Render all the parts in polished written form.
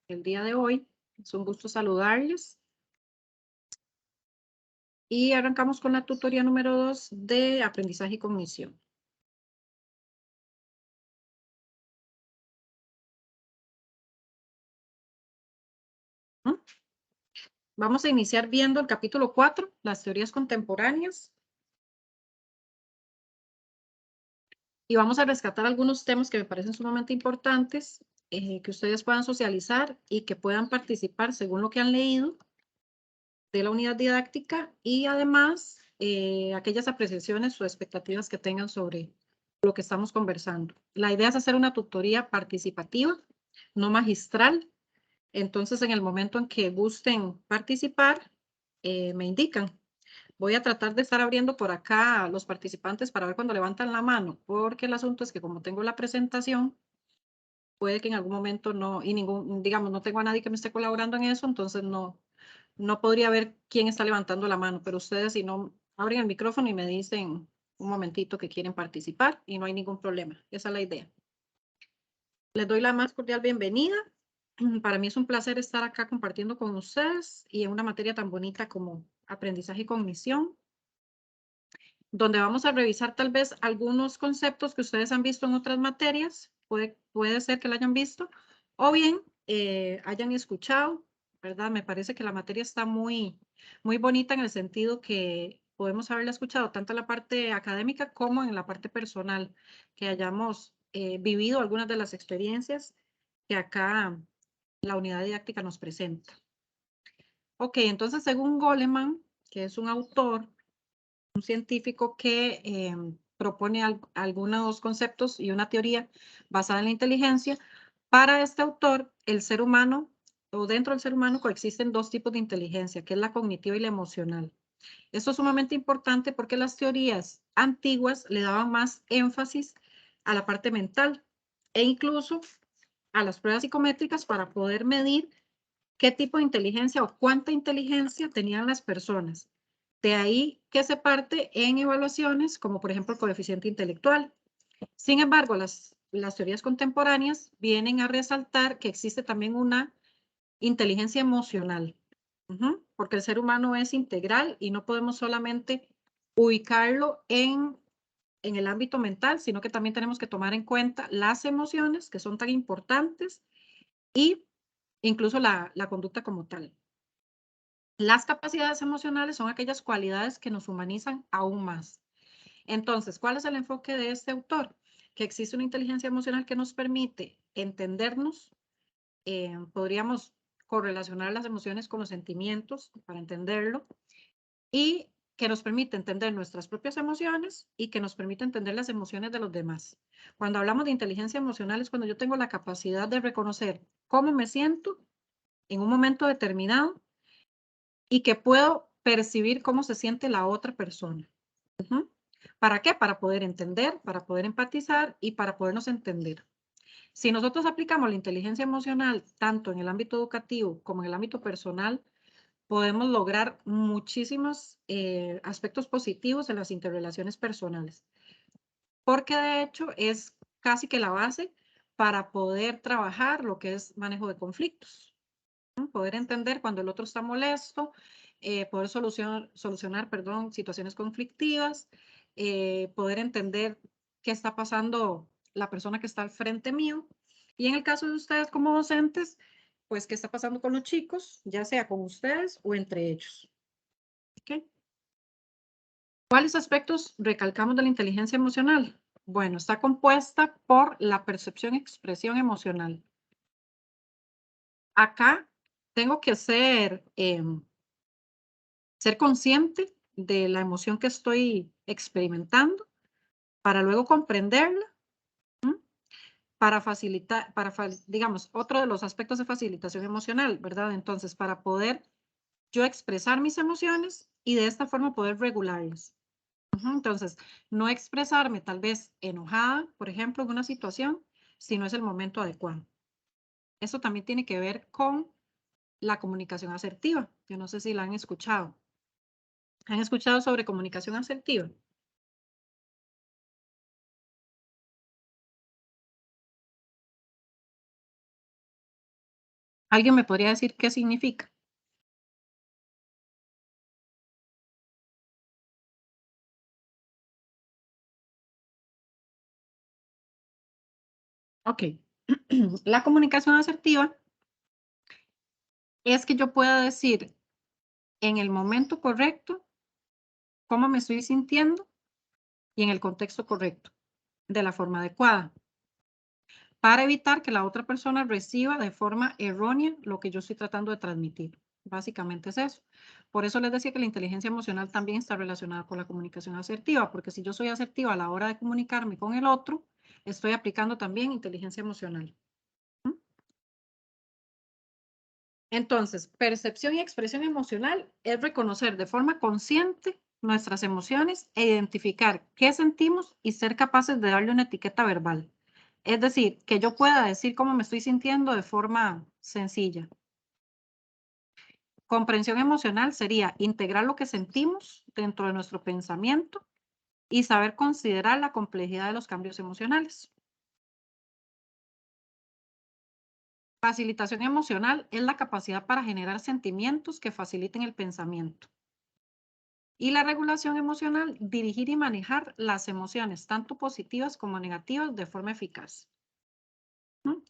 el día de hoy. Es un gusto saludarles. Y arrancamos con la tutoría número 2 de aprendizaje y cognición. Vamos a iniciar viendo el capítulo 4, las teorías contemporáneas. Y vamos a rescatar algunos temas que me parecen sumamente importantes, que ustedes puedan socializar y que puedan participar según lo que han leído de la unidad didáctica y además aquellas apreciaciones o expectativas que tengan sobre lo que estamos conversando. La idea es hacer una tutoría participativa, no magistral. Entonces, en el momento en que gusten participar, me indican. Voy a tratar de estar abriendo por acá a los participantes para ver cuando levantan la mano, porque el asunto es que como tengo la presentación, puede que en algún momento no, y digamos, no tengo a nadie que me esté colaborando en eso, entonces no podría ver quién está levantando la mano, pero ustedes si no abren el micrófono y me dicen un momentito que quieren participar y no hay ningún problema. Esa es la idea. Les doy la más cordial bienvenida. Para mí es un placer estar acá compartiendo con ustedes y en una materia tan bonita como aprendizaje y cognición, donde vamos a revisar tal vez algunos conceptos que ustedes han visto en otras materias, puede ser que lo hayan visto, o bien hayan escuchado, ¿verdad? Me parece que la materia está muy bonita en el sentido que podemos haberla escuchado tanto en la parte académica como en la parte personal, que hayamos vivido algunas de las experiencias que acá la unidad didáctica nos presenta. Ok, entonces según Goleman, que es un autor, un científico que propone algunos conceptos y una teoría basada en la inteligencia. Para este autor, el ser humano, o dentro del ser humano, coexisten dos tipos de inteligencia, que es la cognitiva y la emocional. Esto es sumamente importante porque las teorías antiguas le daban más énfasis a la parte mental e incluso a las pruebas psicométricas para poder medir qué tipo de inteligencia o cuánta inteligencia tenían las personas. De ahí que se parte en evaluaciones, como por ejemplo el coeficiente intelectual. Sin embargo, las teorías contemporáneas vienen a resaltar que existe también una inteligencia emocional, porque el ser humano es integral y no podemos solamente ubicarlo en el ámbito mental, sino que también tenemos que tomar en cuenta las emociones, que son tan importantes, y incluso la conducta como tal. Las capacidades emocionales son aquellas cualidades que nos humanizan aún más. Entonces, ¿cuál es el enfoque de este autor? Que existe una inteligencia emocional que nos permite entendernos, podríamos correlacionar las emociones con los sentimientos para entenderlo, y que nos permite entender nuestras propias emociones y que nos permite entender las emociones de los demás. Cuando hablamos de inteligencia emocional es cuando yo tengo la capacidad de reconocer cómo me siento en un momento determinado y que puedo percibir cómo se siente la otra persona. ¿Para qué? Para poder entender, para poder empatizar y para podernos entender. Si nosotros aplicamos la inteligencia emocional tanto en el ámbito educativo como en el ámbito personal, podemos lograr muchísimos aspectos positivos en las interrelaciones personales. Porque de hecho es casi que la base para poder trabajar lo que es manejo de conflictos. Poder entender cuando el otro está molesto, poder solucionar, situaciones conflictivas, poder entender qué está pasando la persona que está al frente mío. Y en el caso de ustedes como docentes, pues qué está pasando con los chicos, ya sea con ustedes o entre ellos. ¿Okay? ¿Cuáles aspectos recalcamos de la inteligencia emocional? Bueno, está compuesta por la percepción y expresión emocional. Acá tengo que ser consciente de la emoción que estoy experimentando para luego comprenderla, para facilitar, digamos, otro de los aspectos de facilitación emocional, ¿verdad? Entonces, para poder yo expresar mis emociones y de esta forma poder regularlas. Entonces, no expresarme tal vez enojada, por ejemplo, en una situación, si no es el momento adecuado. Eso también tiene que ver con la comunicación asertiva. Yo no sé si la han escuchado. ¿Han escuchado sobre comunicación asertiva? ¿Alguien me podría decir qué significa? Ok. La comunicación asertiva es que yo pueda decir en el momento correcto cómo me estoy sintiendo y en el contexto correcto, de la forma adecuada, para evitar que la otra persona reciba de forma errónea lo que yo estoy tratando de transmitir. Básicamente es eso. Por eso les decía que la inteligencia emocional también está relacionada con la comunicación asertiva, porque si yo soy asertiva a la hora de comunicarme con el otro, estoy aplicando también inteligencia emocional. Entonces, percepción y expresión emocional es reconocer de forma consciente nuestras emociones e identificar qué sentimos y ser capaces de darle una etiqueta verbal. Es decir, que yo pueda decir cómo me estoy sintiendo de forma sencilla. Comprensión emocional sería integrar lo que sentimos dentro de nuestro pensamiento y saber considerar la complejidad de los cambios emocionales. Facilitación emocional es la capacidad para generar sentimientos que faciliten el pensamiento. Y la regulación emocional, dirigir y manejar las emociones, tanto positivas como negativas, de forma eficaz.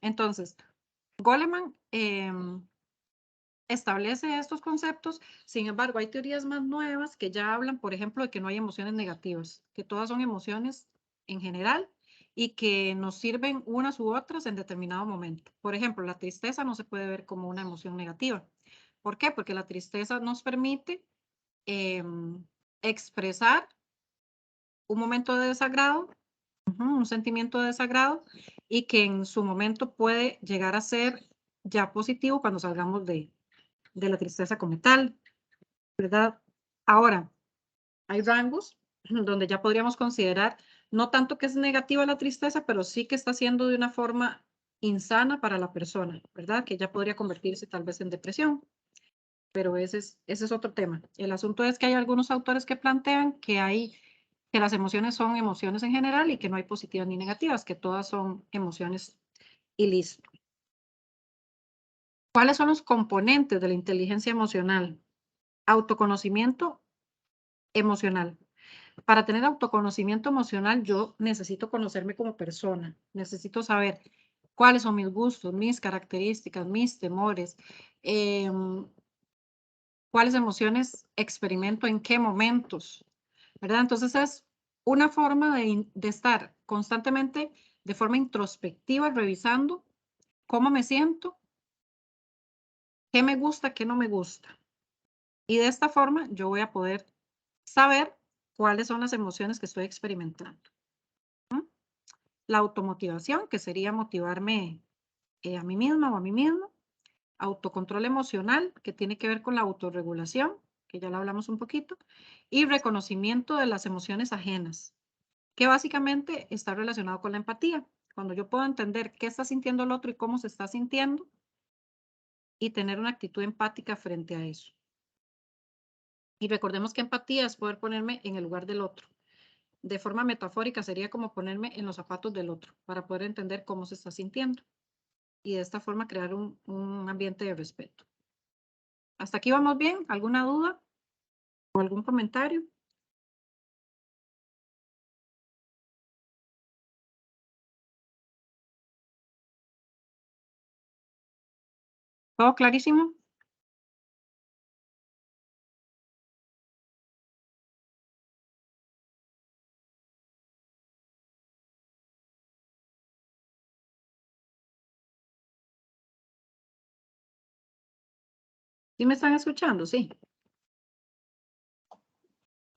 Entonces, Goleman establece estos conceptos. Sin embargo, hay teorías más nuevas que ya hablan, por ejemplo, de que no hay emociones negativas, que todas son emociones en general y que nos sirven unas u otras en determinado momento. Por ejemplo, la tristeza no se puede ver como una emoción negativa. ¿Por qué? Porque la tristeza nos permite expresar un momento de desagrado, un sentimiento de desagrado, y que en su momento puede llegar a ser ya positivo cuando salgamos de la tristeza como tal, ¿verdad? Ahora, hay rangos donde ya podríamos considerar no tanto que es negativa la tristeza, pero sí que está siendo de una forma insana para la persona, ¿verdad? Que ya podría convertirse tal vez en depresión, pero ese es otro tema. El asunto es que hay algunos autores que plantean que las emociones son emociones en general y que no hay positivas ni negativas, que todas son emociones y listo. ¿Cuáles son los componentes de la inteligencia emocional? Autoconocimiento emocional. Para tener autoconocimiento emocional, yo necesito conocerme como persona, necesito saber cuáles son mis gustos, mis características, mis temores, cuáles emociones experimento en qué momentos, ¿verdad? Entonces es una forma de estar constantemente de forma introspectiva revisando cómo me siento, qué me gusta, qué no me gusta. Y de esta forma yo voy a poder saber cuáles son las emociones que estoy experimentando. La automotivación, que sería motivarme a mí misma o a mí mismo. Autocontrol emocional, que tiene que ver con la autorregulación, que ya lo hablamos un poquito. Y reconocimiento de las emociones ajenas, que básicamente está relacionado con la empatía. Cuando yo puedo entender qué está sintiendo el otro y cómo se está sintiendo y tener una actitud empática frente a eso. Y recordemos que empatía es poder ponerme en el lugar del otro. De forma metafórica sería como ponerme en los zapatos del otro para poder entender cómo se está sintiendo y de esta forma crear un ambiente de respeto. ¿Hasta aquí vamos bien? ¿Alguna duda o algún comentario? ¿Todo clarísimo? ¿Sí me están escuchando? Sí.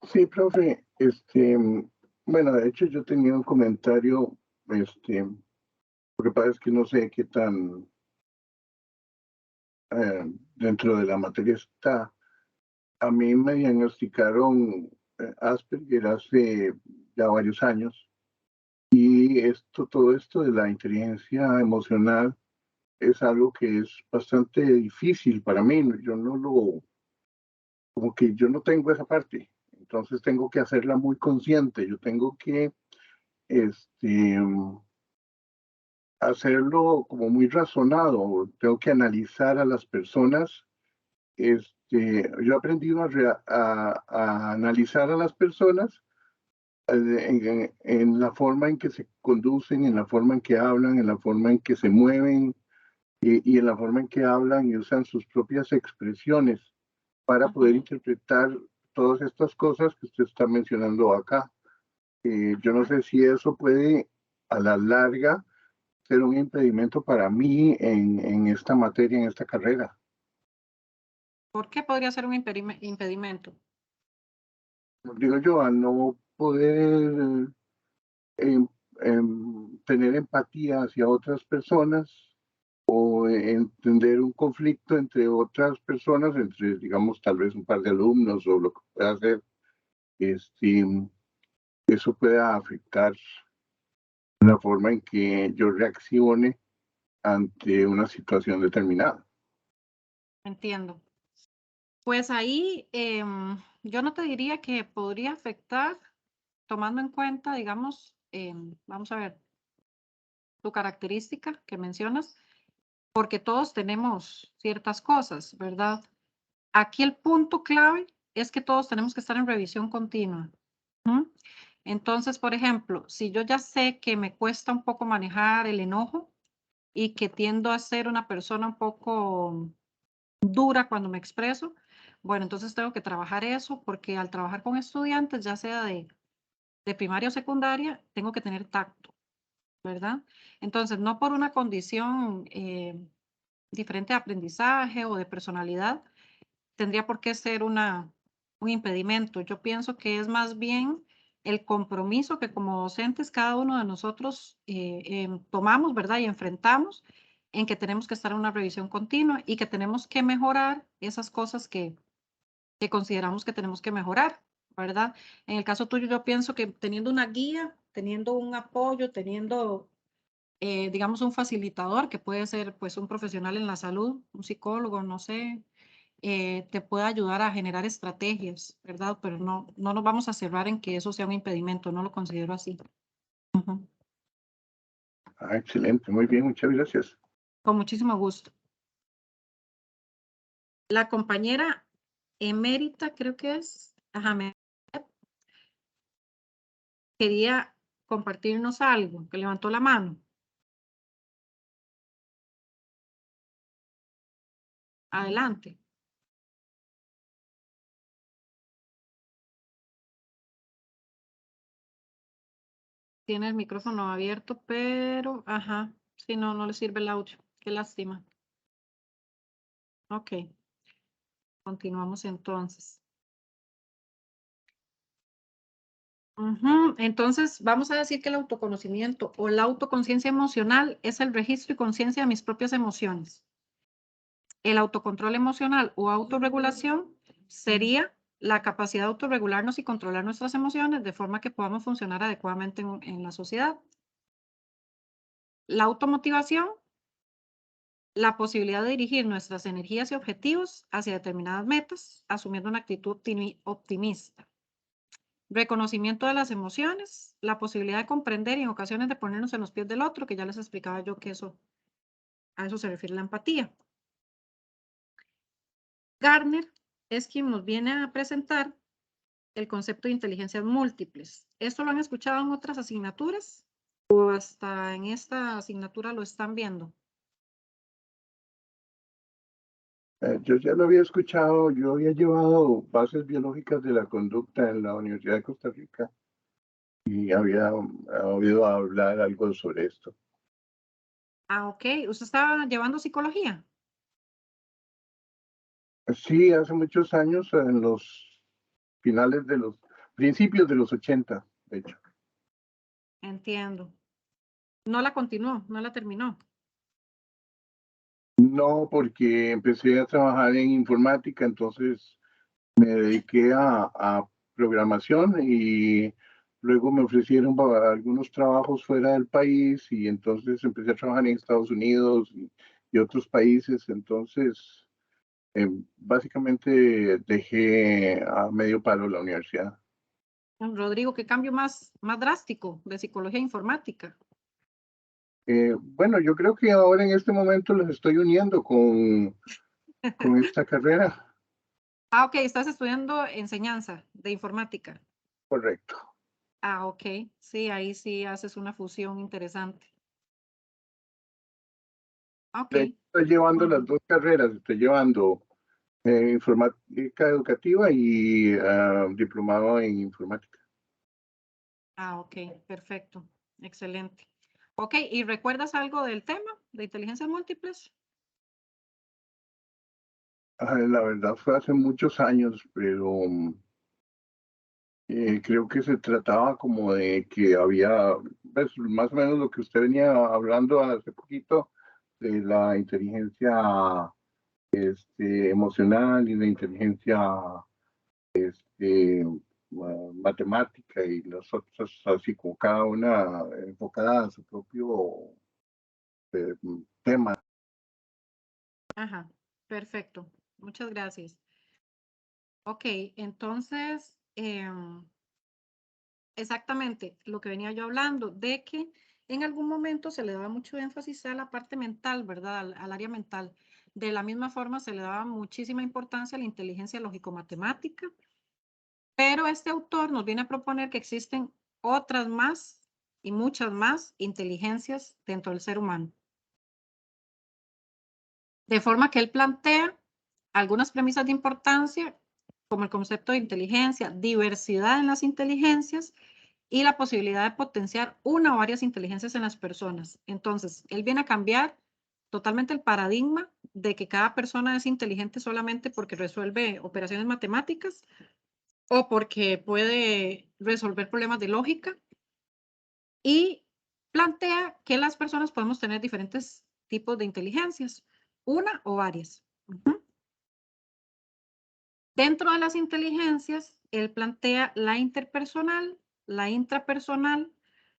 Sí, profe, bueno, de hecho yo tenía un comentario, lo que pasa es que no sé qué tan dentro de la materia está. A mí me diagnosticaron Asperger hace ya varios años y todo esto de la inteligencia emocional es algo que es bastante difícil para mí. Yo no lo, como que yo no tengo esa parte, entonces tengo que hacerla muy consciente. Yo tengo que, este, hacerlo como muy razonado, tengo que analizar a las personas. Yo he aprendido a analizar a las personas en la forma en que se conducen, en la forma en que hablan, en la forma en que se mueven y en la forma en que hablan y usan sus propias expresiones para poder interpretar todas estas cosas que usted está mencionando acá. Yo no sé si eso puede a la larga ser un impedimento para mí en esta materia, en esta carrera. ¿Por qué podría ser un impedimento? Digo yo, al no poder em- tener empatía hacia otras personas o entender un conflicto entre otras personas, entre, digamos, tal vez un par de alumnos o lo que pueda hacer, este, eso pueda afectar la forma en que yo reaccione ante una situación determinada. Entiendo. Pues ahí yo no te diría que podría afectar, tomando en cuenta, digamos, vamos a ver, tu característica que mencionas, porque todos tenemos ciertas cosas, ¿verdad? Aquí el punto clave es que todos tenemos que estar en revisión continua. ¿Mm? Entonces, por ejemplo, si yo ya sé que me cuesta un poco manejar el enojo y que tiendo a ser una persona un poco dura cuando me expreso, bueno, entonces tengo que trabajar eso porque al trabajar con estudiantes, ya sea de primaria o secundaria, tengo que tener tacto, ¿verdad? Entonces, no por una condición diferente de aprendizaje o de personalidad, tendría por qué ser un impedimento. Yo pienso que es más bien el compromiso que como docentes cada uno de nosotros tomamos, ¿verdad? Y enfrentamos en que tenemos que estar en una revisión continua y que tenemos que mejorar esas cosas que consideramos que tenemos que mejorar, ¿verdad? En el caso tuyo, yo pienso que teniendo una guía, teniendo un apoyo, teniendo, digamos, un facilitador, que puede ser pues un profesional en la salud, un psicólogo, no sé, te puede ayudar a generar estrategias, ¿verdad? Pero no nos vamos a cerrar en que eso sea un impedimento, no lo considero así. Ujú. Ah, excelente, muy bien, muchas gracias. Con muchísimo gusto. La compañera emérita, creo que es, ajá, quería compartirnos algo, que levantó la mano. Adelante. Tiene el micrófono abierto, pero, ajá, si no, no le sirve el audio. Qué lástima. Ok, continuamos entonces. Ujú. Entonces, vamos a decir que el autoconocimiento o la autoconciencia emocional es el registro y conciencia de mis propias emociones. El autocontrol emocional o autorregulación sería la capacidad de autorregularnos y controlar nuestras emociones de forma que podamos funcionar adecuadamente en la sociedad. La automotivación, la posibilidad de dirigir nuestras energías y objetivos hacia determinadas metas, asumiendo una actitud optimista. Reconocimiento de las emociones, la posibilidad de comprender y en ocasiones de ponernos en los pies del otro, que ya les explicaba yo que a eso se refiere la empatía. Gardner es quien nos viene a presentar el concepto de inteligencias múltiples. ¿Esto lo han escuchado en otras asignaturas o hasta en esta asignatura lo están viendo? Yo ya lo había escuchado, yo había llevado bases biológicas de la conducta en la Universidad de Costa Rica y había oído hablar algo sobre esto. Ah, ok. ¿Usted estaba llevando psicología? Sí, hace muchos años, en los finales de los principios de los 80, de hecho. Entiendo. No la continuó, no la terminó. No, porque empecé a trabajar en informática, entonces me dediqué a programación y luego me ofrecieron para algunos trabajos fuera del país y entonces empecé a trabajar en Estados Unidos y otros países. Entonces, básicamente dejé a medio palo la universidad. Rodrigo, qué cambio más drástico de psicología a informática. Bueno, yo creo que ahora en este momento los estoy uniendo con esta carrera. Ah, ok, estás estudiando enseñanza de informática. Correcto. Ah, ok, sí, ahí sí haces una fusión interesante. Ok, De hecho, estoy llevando las ujú. dos carreras. Estoy llevando informática educativa y diplomado en informática. Ah, ok, perfecto, excelente. Ok, ¿y recuerdas algo del tema de inteligencias múltiples? La verdad fue hace muchos años, pero creo que se trataba como de que había, pues, más o menos lo que usted venía hablando hace poquito, de la inteligencia emocional y la inteligencia matemática y las otras, así como cada una enfocada a su propio eh, tema. Ajá, perfecto, muchas gracias. Ok, entonces, exactamente lo que venía yo hablando, de que en algún momento se le daba mucho énfasis a la parte mental, ¿verdad? Al área mental. De la misma forma, se le daba muchísima importancia a la inteligencia lógico-matemática, pero este autor nos viene a proponer que existen otras más y muchas más inteligencias dentro del ser humano. De forma que él plantea algunas premisas de importancia, como el concepto de inteligencia, diversidad en las inteligencias y la posibilidad de potenciar una o varias inteligencias en las personas. Entonces, él viene a cambiar totalmente el paradigma de que cada persona es inteligente solamente porque resuelve operaciones matemáticas o porque puede resolver problemas de lógica, y plantea que las personas podemos tener diferentes tipos de inteligencias, una o varias. Dentro de las inteligencias, él plantea la interpersonal, la intrapersonal,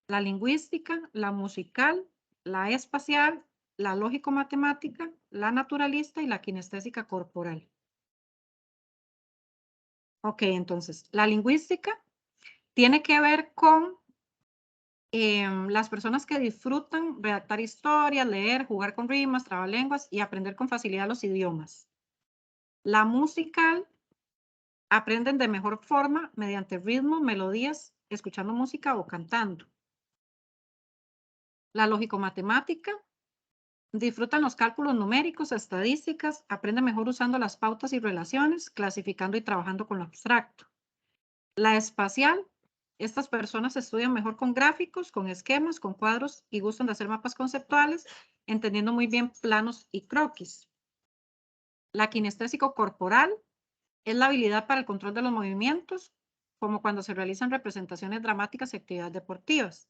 la lingüística, la musical, la espacial, la lógico-matemática, la naturalista y la kinestésica corporal. Ok, entonces, la lingüística tiene que ver con las personas que disfrutan redactar historias, leer, jugar con rimas, trabalenguas y aprender con facilidad los idiomas. La musical aprenden de mejor forma mediante ritmo, melodías, escuchando música o cantando. La lógico-matemática disfrutan los cálculos numéricos, estadísticas, aprenden mejor usando las pautas y relaciones, clasificando y trabajando con lo abstracto. La espacial, estas personas estudian mejor con gráficos, con esquemas, con cuadros y gustan de hacer mapas conceptuales, entendiendo muy bien planos y croquis. La kinestésico corporal es la habilidad para el control de los movimientos, como cuando se realizan representaciones dramáticas y actividades deportivas.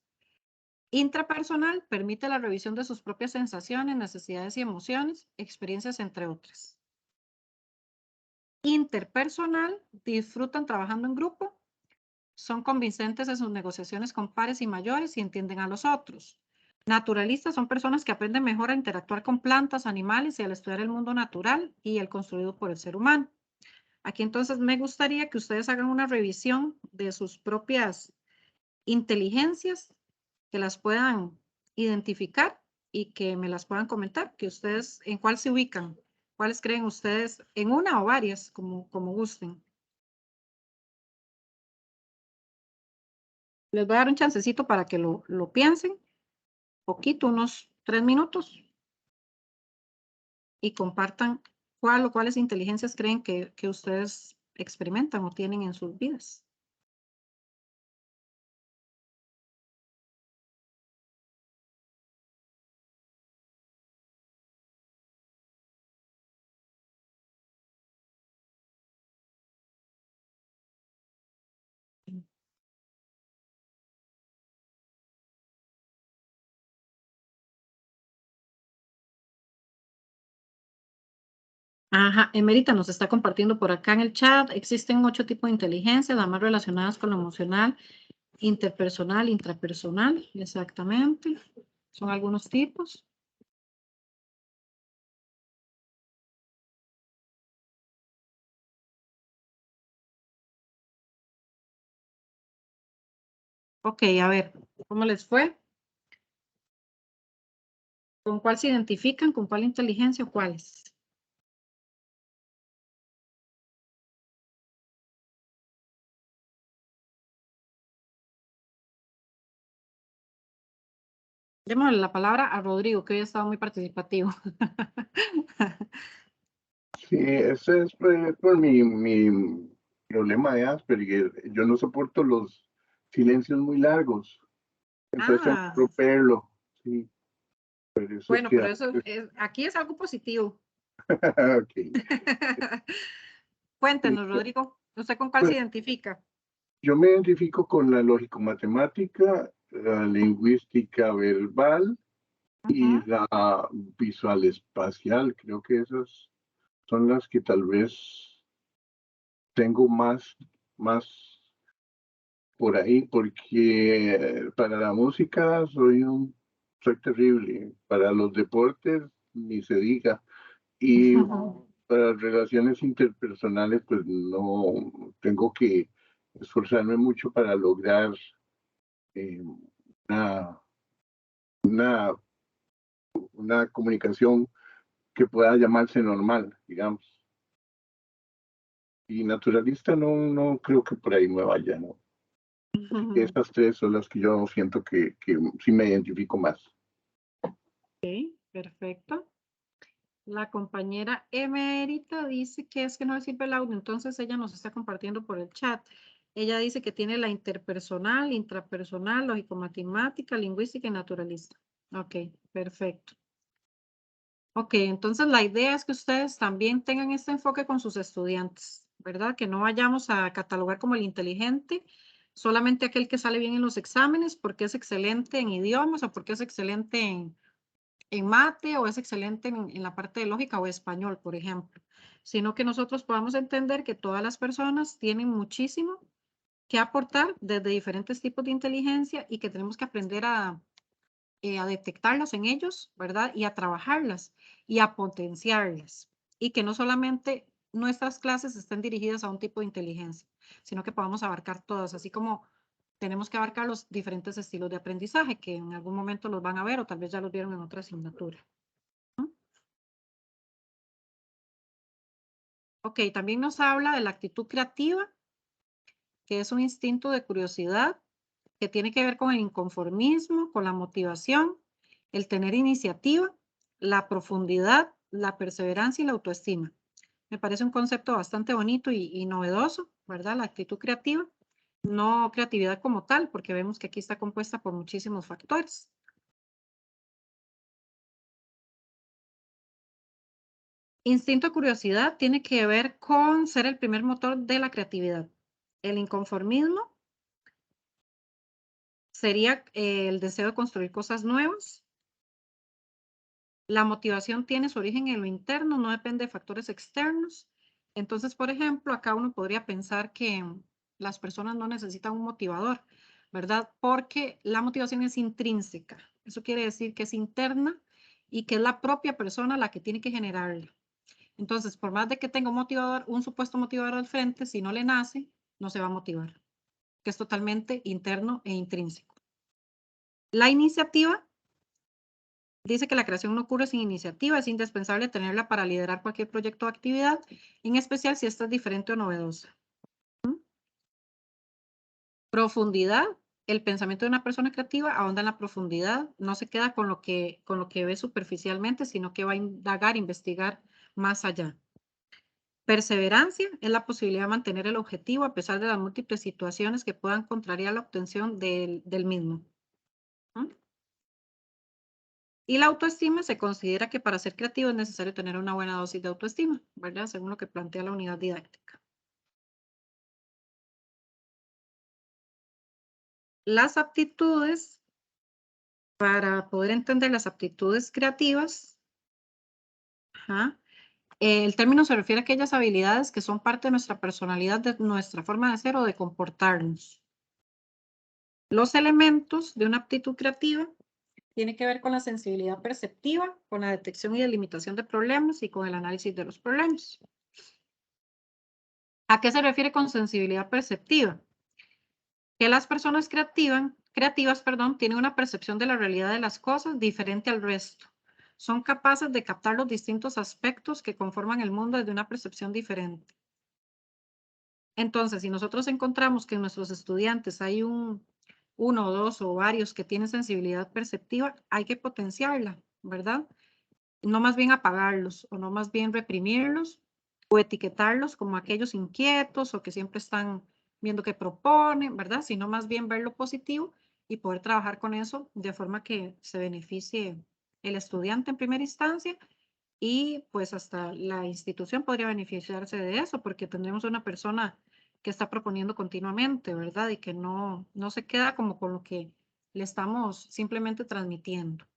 Intrapersonal permite la revisión de sus propias sensaciones, necesidades y emociones, experiencias, entre otras. Interpersonal disfrutan trabajando en grupo, son convincentes en sus negociaciones con pares y mayores y entienden a los otros. Naturalistas son personas que aprenden mejor a interactuar con plantas, animales y al estudiar el mundo natural y el construido por el ser humano. Aquí entonces me gustaría que ustedes hagan una revisión de sus propias inteligencias, que las puedan identificar y que me las puedan comentar, que ustedes en cuál se ubican, cuáles creen ustedes, en una o varias, como gusten. Les voy a dar un chancecito para que lo piensen, poquito, unos 3 minutos, y compartan cuál o cuáles inteligencias creen que ustedes experimentan o tienen en sus vidas. Ajá, Emérita nos está compartiendo por acá en el chat. Existen 8 tipos de inteligencia, las más relacionadas con lo emocional, interpersonal, intrapersonal, exactamente. Son algunos tipos. Ok, a ver, ¿cómo les fue? ¿Con cuál se identifican? ¿Con cuál inteligencia o cuáles? Démosle la palabra a Rodrigo, que hoy ha estado muy participativo. Sí, ese es por mi problema de Asperger. Yo no soporto los silencios muy largos. Entonces tengo que Ah, romperlo. Sí, por eso es bueno, que pero eso aquí es algo positivo. ok. Sí, Cuéntenos, Rodrigo, ¿usted con cuál se pues, identifica? yo me identifico con la lógico-matemática, la lingüística verbal y Ujú. la visual espacial. Creo que esas son las que tal vez tengo más por ahí, porque para la música soy terrible, para los deportes ni se diga, y para relaciones interpersonales, pues no tengo que esforzarme mucho para lograr eh, una, una, una comunicación que pueda llamarse normal, digamos. Y naturalista no creo que por ahí me vaya, ¿no? Así que estas tres son las que yo siento que sí me identifico más. Ok, perfecto. La compañera Emérita dice que es que no le sirve el audio, entonces ella nos está compartiendo por el chat. Ella dice que tiene la interpersonal, intrapersonal, lógico-matemática, lingüística y naturalista. Ok, perfecto. Ok, entonces la idea es que ustedes también tengan este enfoque con sus estudiantes, ¿verdad? Que no vayamos a catalogar como el inteligente solamente aquel que sale bien en los exámenes porque es excelente en idiomas o porque es excelente en mate o es excelente en la parte de lógica o español, por ejemplo, sino que nosotros podamos entender que todas las personas tienen muchísimo que aportar desde diferentes tipos de inteligencia y que tenemos que aprender a detectarlas en ellos, ¿verdad? Y a trabajarlas y a potenciarlas. Y que no solamente nuestras clases estén dirigidas a un tipo de inteligencia, sino que podamos abarcar todas, así como tenemos que abarcar los diferentes estilos de aprendizaje que en algún momento los van a ver o tal vez ya los vieron en otra asignatura. ¿No? Ok, también nos habla de la actitud creativa, que es un instinto de curiosidad que tiene que ver con el inconformismo, con la motivación, el tener iniciativa, la profundidad, la perseverancia y la autoestima. Me parece un concepto bastante bonito y novedoso, ¿verdad? La actitud creativa, no creatividad como tal, porque vemos que aquí está compuesta por muchísimos factores. Instinto de curiosidad tiene que ver con ser el primer motor de la creatividad. El inconformismo sería el deseo de construir cosas nuevas. La motivación tiene su origen en lo interno, no depende de factores externos. Entonces, por ejemplo, acá uno podría pensar que las personas no necesitan un motivador, ¿verdad? Porque la motivación es intrínseca. Eso quiere decir que es interna y que es la propia persona la que tiene que generarla. Entonces, por más de que tenga un motivador, un supuesto motivador al frente, si no le nace, no se va a motivar, que es totalmente interno e intrínseco. La iniciativa dice que la creación no ocurre sin iniciativa, es indispensable tenerla para liderar cualquier proyecto o actividad, en especial si esta es diferente o novedosa. Profundidad, el pensamiento de una persona creativa ahonda en la profundidad, no se queda con lo que ve superficialmente, sino que va a indagar, investigar más allá. Perseverancia es la posibilidad de mantener el objetivo a pesar de las múltiples situaciones que puedan contrariar la obtención del mismo. ¿Mm? Y la autoestima se considera que para ser creativo es necesario tener una buena dosis de autoestima, ¿verdad? Según lo que plantea la unidad didáctica. Las aptitudes, para poder entender las aptitudes creativas, ajá, el término se refiere a aquellas habilidades que son parte de nuestra personalidad, de nuestra forma de ser o de comportarnos. Los elementos de una aptitud creativa tienen que ver con la sensibilidad perceptiva, con la detección y delimitación de problemas y con el análisis de los problemas. ¿A qué se refiere con sensibilidad perceptiva? Que las personas creativas, tienen una percepción de la realidad de las cosas diferente al resto. son capaces de captar los distintos aspectos que conforman el mundo desde una percepción diferente. Entonces, si nosotros encontramos que en nuestros estudiantes hay uno o dos o varios que tienen sensibilidad perceptiva, hay que potenciarla, ¿verdad? No más bien apagarlos o no más bien reprimirlos o etiquetarlos como aquellos inquietos o que siempre están viendo qué proponen, ¿verdad? Sino más bien ver lo positivo y poder trabajar con eso de forma que se beneficie el estudiante en primera instancia y pues hasta la institución podría beneficiarse de eso porque tendremos una persona que está proponiendo continuamente, ¿verdad? Y que no se queda como con lo que le estamos simplemente transmitiendo.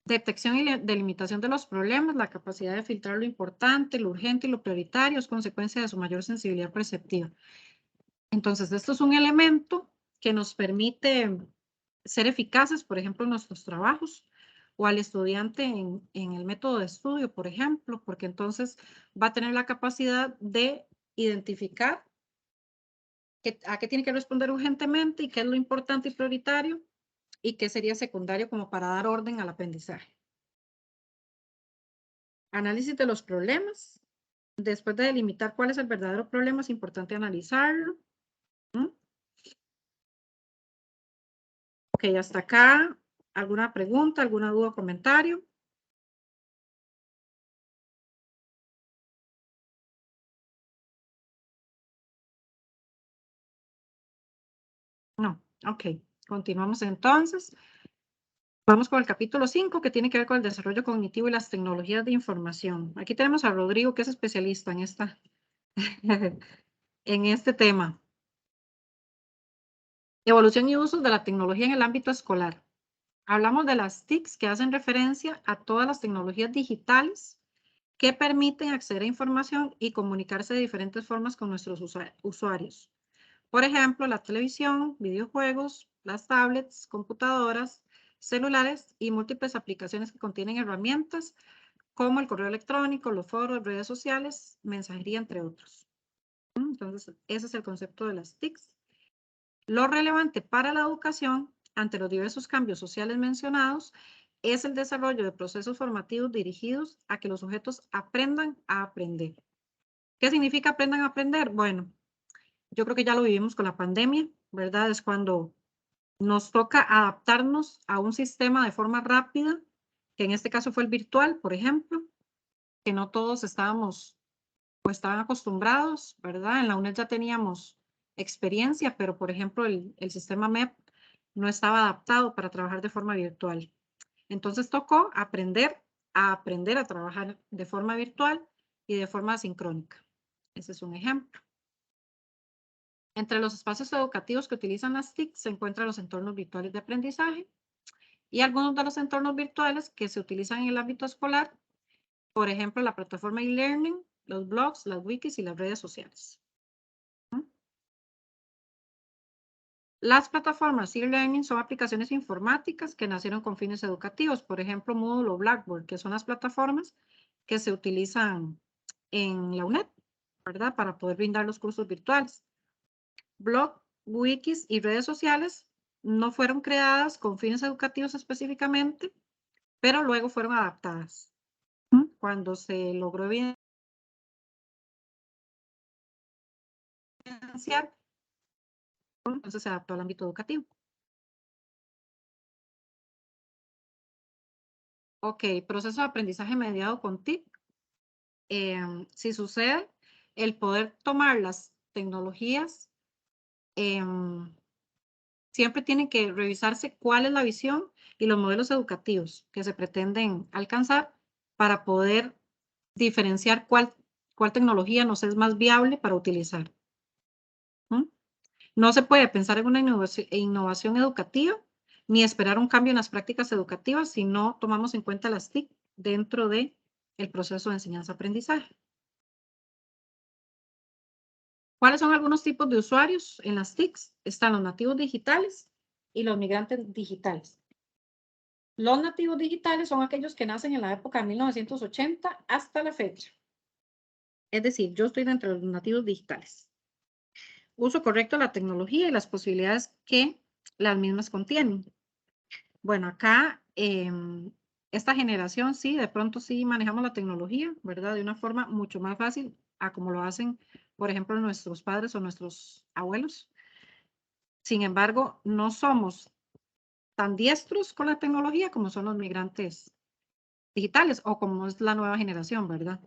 Detección y delimitación de los problemas, la capacidad de filtrar lo importante, lo urgente y lo prioritario es consecuencia de su mayor sensibilidad perceptiva. Entonces, esto es un elemento que nos permite ser eficaces, por ejemplo, en nuestros trabajos o al estudiante en el método de estudio, por ejemplo, porque entonces va a tener la capacidad de identificar a qué tiene que responder urgentemente y qué es lo importante y prioritario y qué sería secundario como para dar orden al aprendizaje. Análisis de los problemas. Después de delimitar cuál es el verdadero problema, es importante analizarlo. Ok, hasta acá. ¿Alguna pregunta, alguna duda o comentario? No, ok. Continuamos entonces. Vamos con el capítulo 5, que tiene que ver con el desarrollo cognitivo y las tecnologías de información. Aquí tenemos a Rodrigo, que es especialista en en este tema. Evolución y uso de la tecnología en el ámbito escolar. Hablamos de las TICs que hacen referencia a todas las tecnologías digitales que permiten acceder a información y comunicarse de diferentes formas con nuestros usuarios. Por ejemplo, la televisión, videojuegos, las tablets, computadoras, celulares y múltiples aplicaciones que contienen herramientas como el correo electrónico, los foros, redes sociales, mensajería, entre otros. Entonces, ese es el concepto de las TICs. Lo relevante para la educación, ante los diversos cambios sociales mencionados, es el desarrollo de procesos formativos dirigidos a que los sujetos aprendan a aprender. ¿Qué significa aprendan a aprender? Bueno, yo creo que ya lo vivimos con la pandemia, ¿verdad? Es cuando nos toca adaptarnos a un sistema de forma rápida, que en este caso fue el virtual, por ejemplo, que no todos estábamos o estaban acostumbrados, ¿verdad? En la UNED ya teníamos experiencia, pero por ejemplo el sistema MEP no estaba adaptado para trabajar de forma virtual. Entonces tocó aprender a trabajar de forma virtual y de forma asincrónica. Ese es un ejemplo. Entre los espacios educativos que utilizan las TIC se encuentran los entornos virtuales de aprendizaje y algunos de los entornos virtuales que se utilizan en el ámbito escolar, por ejemplo, la plataforma e-learning, los blogs, las wikis y las redes sociales. Las plataformas e-learning son aplicaciones informáticas que nacieron con fines educativos, por ejemplo, Moodle o Blackboard, que son las plataformas que se utilizan en la UNED, ¿verdad? Para poder brindar los cursos virtuales. Blog, wikis y redes sociales no fueron creadas con fines educativos específicamente, pero luego fueron adaptadas. Cuando se logró evidenciar, entonces se adaptó al ámbito educativo. Ok, proceso de aprendizaje mediado con TIC. Si sucede, el poder tomar las tecnologías, siempre tiene que revisarse cuál es la visión y los modelos educativos que se pretenden alcanzar para poder diferenciar cuál tecnología nos es más viable para utilizar. No se puede pensar en una innovación educativa ni esperar un cambio en las prácticas educativas si no tomamos en cuenta las TIC dentro del proceso de enseñanza-aprendizaje. ¿Cuáles son algunos tipos de usuarios en las TICs? Están los nativos digitales y los migrantes digitales. Los nativos digitales son aquellos que nacen en la época de 1980 hasta la fecha. Es decir, yo estoy dentro de los nativos digitales. Uso correcto de la tecnología y las posibilidades que las mismas contienen. Bueno, acá esta generación sí, de pronto sí manejamos la tecnología, ¿verdad? De una forma mucho más fácil a como lo hacen, por ejemplo, nuestros padres o nuestros abuelos. Sin embargo, no somos tan diestros con la tecnología como son los migrantes digitales o como es la nueva generación, ¿verdad?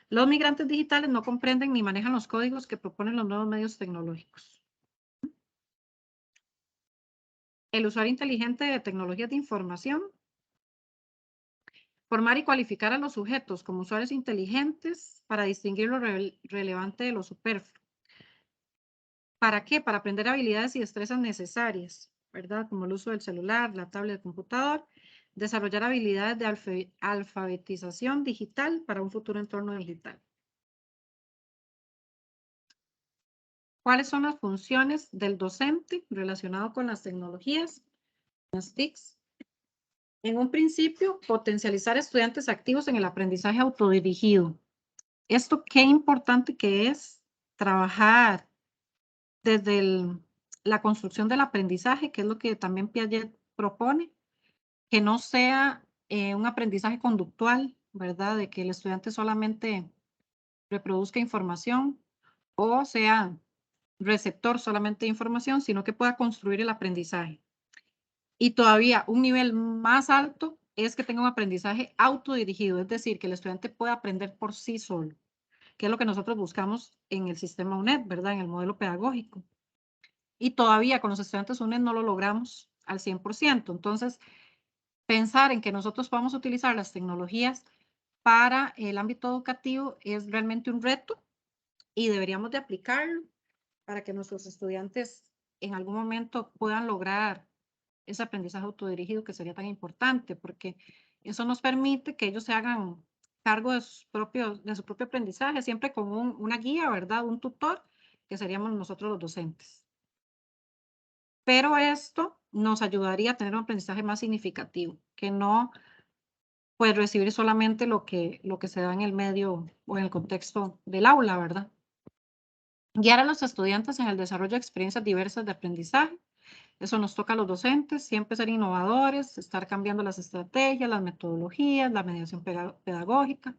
Los migrantes digitales no comprenden ni manejan los códigos que proponen los nuevos medios tecnológicos. El usuario inteligente de tecnologías de información. Formar y cualificar a los sujetos como usuarios inteligentes para distinguir lo relevante de lo superfluo. ¿Para qué? Para aprender habilidades y destrezas necesarias, ¿verdad? Como el uso del celular, la tablet, el computador. Desarrollar habilidades de alfabetización digital para un futuro entorno digital. ¿Cuáles son las funciones del docente relacionado con las tecnologías? Las TICs. En un principio, potencializar estudiantes activos en el aprendizaje autodirigido. Esto qué importante que es trabajar desde la construcción del aprendizaje, que es lo que también Piaget propone, que no sea un aprendizaje conductual, ¿verdad? De que el estudiante solamente reproduzca información o sea receptor solamente de información, sino que pueda construir el aprendizaje. Y todavía un nivel más alto es que tenga un aprendizaje autodirigido, es decir, que el estudiante pueda aprender por sí solo, que es lo que nosotros buscamos en el sistema UNED, ¿verdad? En el modelo pedagógico. Y todavía con los estudiantes UNED no lo logramos al 100%. Entonces, pensar en que nosotros podamos utilizar las tecnologías para el ámbito educativo es realmente un reto y deberíamos de aplicarlo para que nuestros estudiantes en algún momento puedan lograr ese aprendizaje autodirigido que sería tan importante, porque eso nos permite que ellos se hagan cargo de su propio aprendizaje, siempre con una guía, ¿verdad? Un tutor, que seríamos nosotros los docentes. Pero esto nos ayudaría a tener un aprendizaje más significativo, que no pues recibir solamente lo que se da en el medio o en el contexto del aula, ¿verdad? Guiar a los estudiantes en el desarrollo de experiencias diversas de aprendizaje. Eso nos toca a los docentes, siempre ser innovadores, estar cambiando las estrategias, las metodologías, la mediación pedagógica.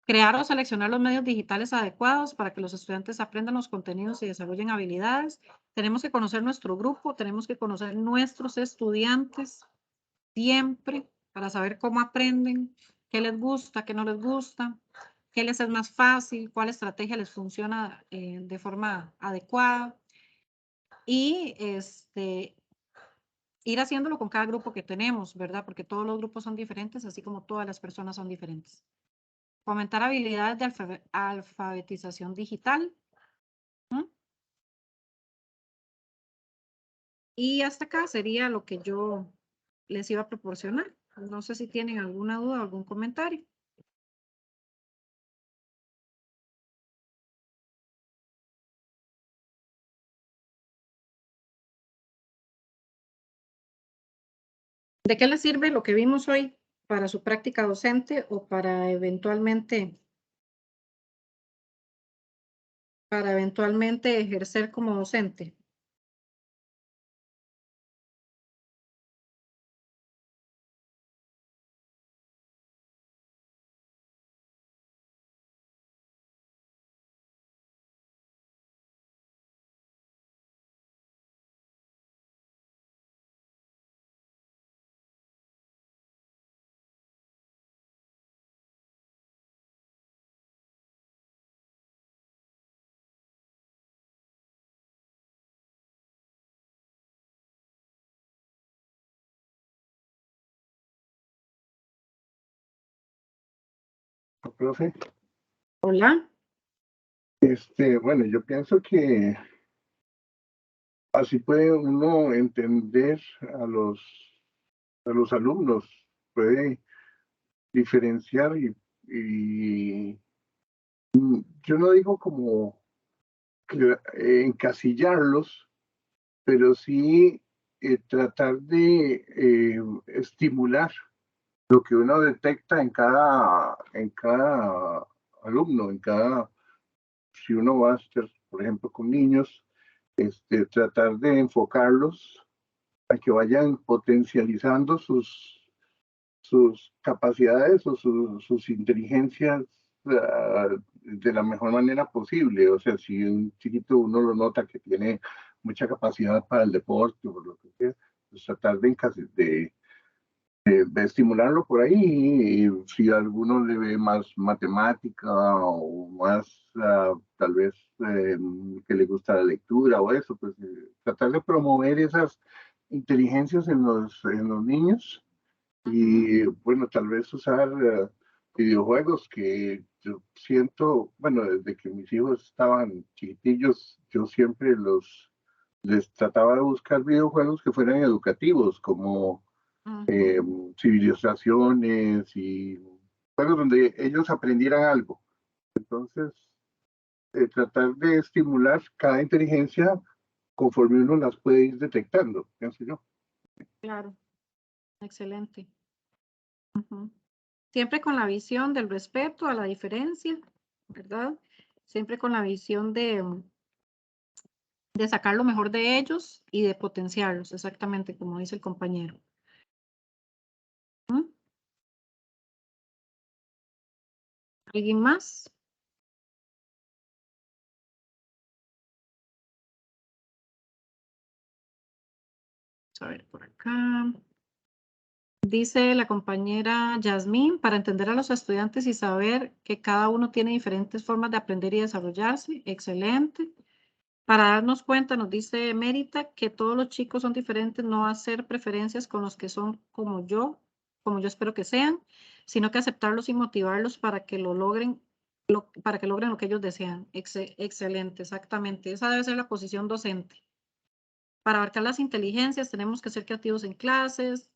Crear o seleccionar los medios digitales adecuados para que los estudiantes aprendan los contenidos y desarrollen habilidades. Tenemos que conocer nuestro grupo, tenemos que conocer nuestros estudiantes siempre para saber cómo aprenden, qué les gusta, qué no les gusta, qué les es más fácil, cuál estrategia les funciona de forma adecuada. Y ir haciéndolo con cada grupo que tenemos, ¿verdad? Porque todos los grupos son diferentes, así como todas las personas son diferentes. Fomentar habilidades de alfabetización digital. Y hasta acá sería lo que yo les iba a proporcionar. No sé si tienen alguna duda o algún comentario. ¿De qué les sirve lo que vimos hoy para su práctica docente o para eventualmente ejercer como docente? Profe, Hola. bueno, yo pienso que así puede uno entender a los alumnos, puede diferenciar y yo no digo como encasillarlos, pero sí tratar de estimular lo que uno detecta en cada alumno, si uno va a estar, por ejemplo, con niños, tratar de enfocarlos a que vayan potencializando sus capacidades o sus inteligencias de la mejor manera posible. O sea, si un chiquito uno lo nota que tiene mucha capacidad para el deporte o lo que sea, pues tratar de estimularlo por ahí. Y si a alguno le ve más matemática o más tal vez que le gusta la lectura o eso, pues tratar de promover esas inteligencias en los niños y bueno, tal vez usar videojuegos que yo siento, bueno, desde que mis hijos estaban chiquitillos, yo siempre les trataba de buscar videojuegos que fueran educativos, como civilizaciones y juegos donde ellos aprendieran algo. Entonces, tratar de estimular cada inteligencia conforme uno las puede ir detectando, pienso yo. Claro, excelente. Siempre con la visión del respeto a la diferencia, ¿verdad? Siempre con la visión de sacar lo mejor de ellos y de potenciarlos, exactamente como dice el compañero. ¿Alguien más? A ver, por acá. Dice la compañera Yasmín, para entender a los estudiantes y saber que cada uno tiene diferentes formas de aprender y desarrollarse. Excelente. Para darnos cuenta, nos dice Mérita, que todos los chicos son diferentes, no hacer preferencias con los que son como yo espero que sean, sino que aceptarlos y motivarlos para que lo logren, para que logren lo que ellos desean. Excelente, exactamente. Esa debe ser la posición docente. Para abarcar las inteligencias tenemos que ser creativos en clases,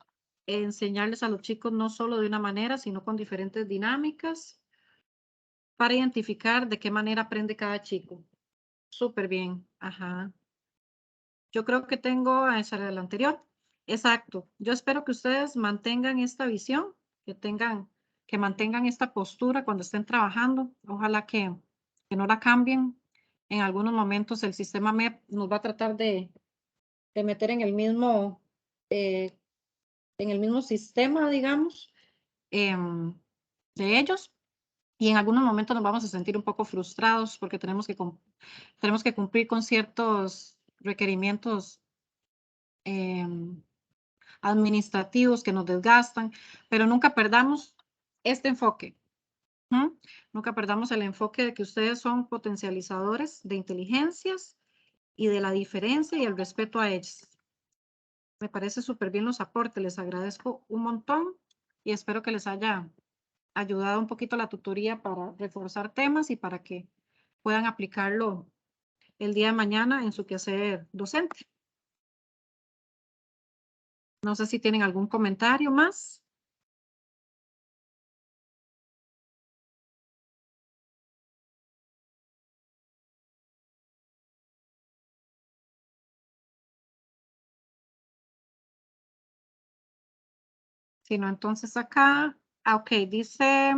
enseñarles a los chicos no solo de una manera, sino con diferentes dinámicas para identificar de qué manera aprende cada chico. Súper bien, ajá. Yo creo que tengo a esa era la anterior. Exacto. Yo espero que ustedes mantengan esta visión, que mantengan esta postura cuando estén trabajando. Ojalá que no la cambien. En algunos momentos el sistema MEP nos va a tratar de meter eh, en el mismo sistema, digamos, de ellos. Y en algunos momentos nos vamos a sentir un poco frustrados porque tenemos que cumplir con ciertos requerimientos administrativos que nos desgastan, pero nunca perdamos este enfoque. Nunca perdamos el enfoque de que ustedes son potencializadores de inteligencias y de la diferencia y el respeto a ellas. Me parece súper bien los aportes, les agradezco un montón y espero que les haya ayudado un poquito la tutoría para reforzar temas y para que puedan aplicarlo el día de mañana en su quehacer docente. No sé si tienen algún comentario más. Si no, entonces acá, ok, dice,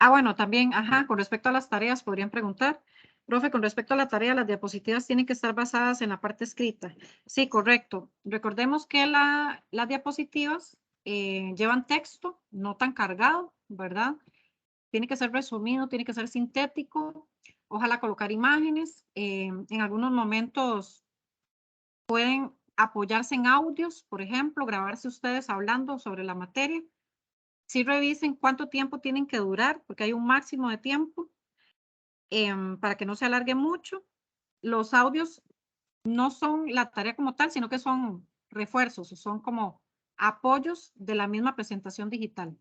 bueno, también, con respecto a las tareas, podrían preguntar, profe, con respecto a la tarea, las diapositivas tienen que estar basadas en la parte escrita. Sí, correcto. Recordemos que las diapositivas llevan texto, no tan cargado, ¿verdad? Tiene que ser resumido, tiene que ser sintético, ojalá colocar imágenes. En algunos momentos pueden apoyarse en audios, por ejemplo, grabarse ustedes hablando sobre la materia. Sí revisen cuánto tiempo tienen que durar, porque hay un máximo de tiempo para que no se alargue mucho. Los audios no son la tarea como tal, sino que son refuerzos o son como apoyos de la misma presentación digital.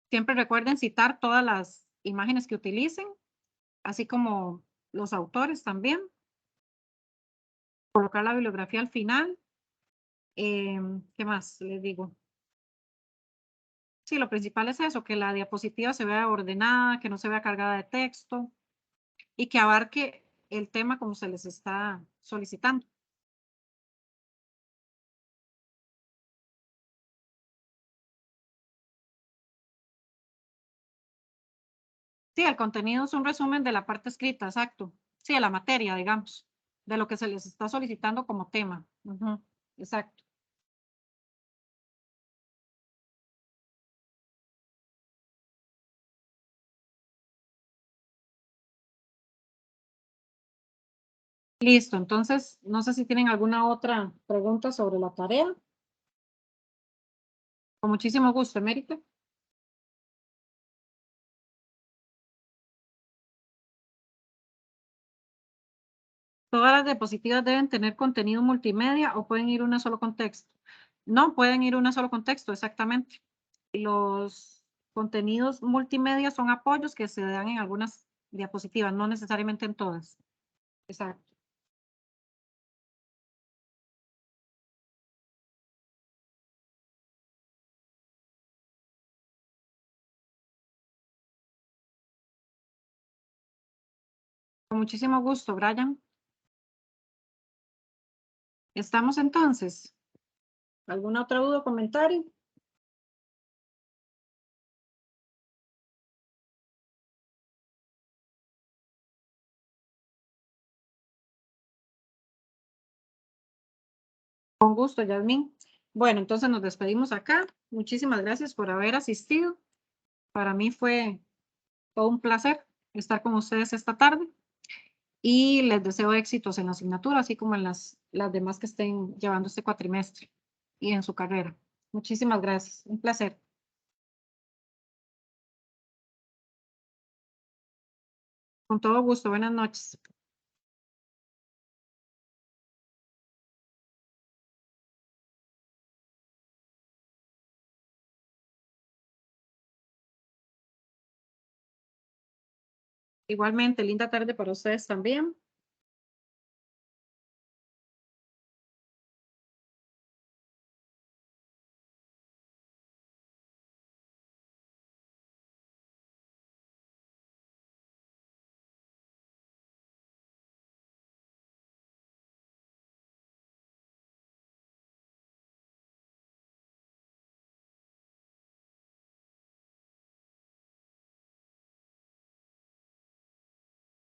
Siempre recuerden citar todas las imágenes que utilicen, así como los autores también. Colocar la bibliografía al final. ¿Qué más les digo? Sí, lo principal es eso, que la diapositiva se vea ordenada, que no se vea cargada de texto y que abarque el tema como se les está solicitando. Sí, el contenido es un resumen de la parte escrita, exacto. Sí, de la materia, digamos, de lo que se les está solicitando como tema. Exacto. Listo, entonces no sé si tienen alguna otra pregunta sobre la tarea. Con muchísimo gusto, Emérita. Todas las diapositivas deben tener contenido multimedia o pueden ir una solo contexto. No, pueden ir una solo contexto, exactamente. Los contenidos multimedia son apoyos que se dan en algunas diapositivas, no necesariamente en todas. Exacto. Con muchísimo gusto, Brian. ¿Estamos entonces? ¿Alguna otra duda o comentario? Con gusto, Yasmín. Bueno, entonces nos despedimos acá. Muchísimas gracias por haber asistido. Para mí fue todo un placer estar con ustedes esta tarde y les deseo éxitos en la asignatura, así como en las demás que estén llevando este cuatrimestre y en su carrera. Muchísimas gracias. Un placer. Con todo gusto. Buenas noches. Igualmente, linda tarde para ustedes también.